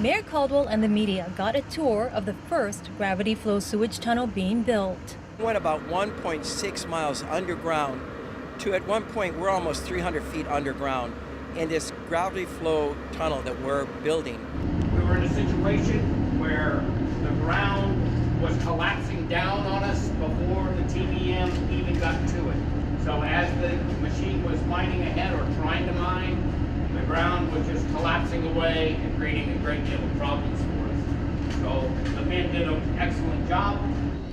Mayor Caldwell and the media got a tour of the first gravity flow sewage tunnel being built. We went about 1.6 miles underground to, at one point, we're almost 300 feet underground in this gravity flow tunnel that we're building. We were in a situation where the ground was collapsing down on us before the TBM even got to it. So as the machine was mining ahead or trying to mine, the ground was just collapsing away and creating a great deal of problems for us. So the men did an excellent job.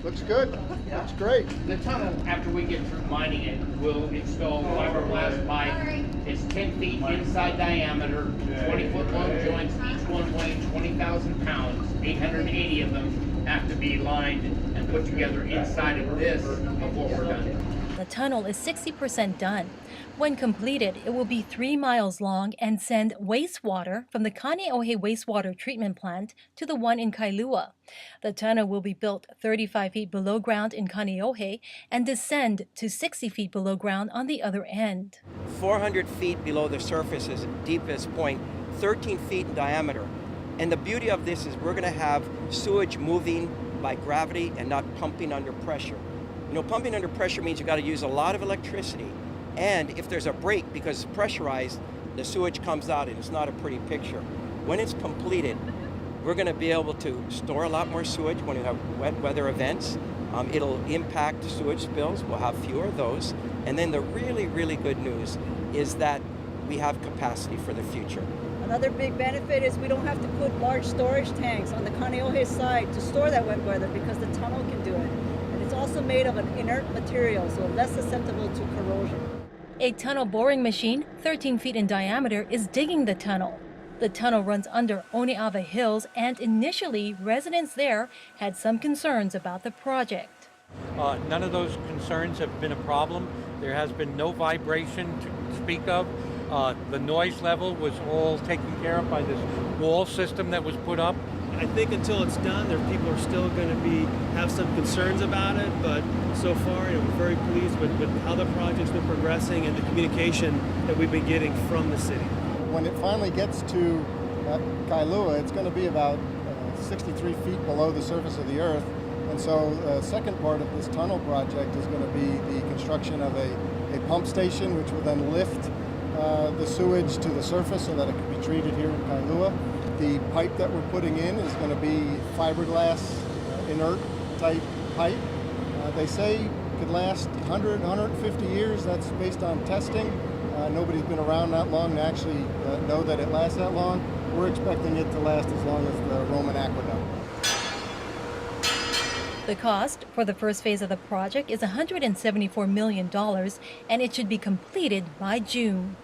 Looks good. Yeah. Looks great. The tunnel, after we get through mining it, will install fiberglass pipe. It's 10 feet inside diameter, 20-foot long joints, each one weighing 20,000 pounds. 880 of them have to be lined and put together inside of this before we're done. The tunnel is 60% done. When completed, it will be 3 miles long and send wastewater from the Kaneohe wastewater treatment plant to the one in Kailua. The tunnel will be built 35 feet below ground in Kaneohe and descend to 60 feet below ground on the other end. 400 feet below the surface is the deepest point, 13 feet in diameter. And the beauty of this is we're going to have sewage moving by gravity and not pumping under pressure. You know, pumping under pressure means you've got to use a lot of electricity. And if there's a break, because it's pressurized, the sewage comes out and it's not a pretty picture. When it's completed, we're going to be able to store a lot more sewage when we have wet weather events. It'll impact sewage spills. We'll have fewer of those. And then the really, really good news is that we have capacity for the future. Another big benefit is we don't have to put large storage tanks on the Kaneohe side to store that wet weather because the tunnel can do it. And it's also made of an inert material, so less susceptible to corrosion. A tunnel boring machine, 13 feet in diameter, is digging the tunnel. The tunnel runs under Oneava Hills, and initially, residents there had some concerns about the project. None of those concerns have been a problem. There has been no vibration to speak of. The noise level was all taken care of by this wall system that was put up. I think until it's done, people are still going to have some concerns about it, but so far, we're very pleased with how the project's been progressing and the communication that we've been getting from the city. When it finally gets to Kailua, it's going to be about 63 feet below the surface of the earth. And so the second part of this tunnel project is going to be the construction of a pump station, which will then lift the sewage to the surface so that it can be treated here in Kailua. The pipe that we're putting in is going to be fiberglass, inert type pipe. They say it could last 100, 150 years. That's based on testing. Nobody's been around that long to actually know that it lasts that long. We're expecting it to last as long as the Roman aqueduct. The cost for the first phase of the project is $174 million, and it should be completed by June.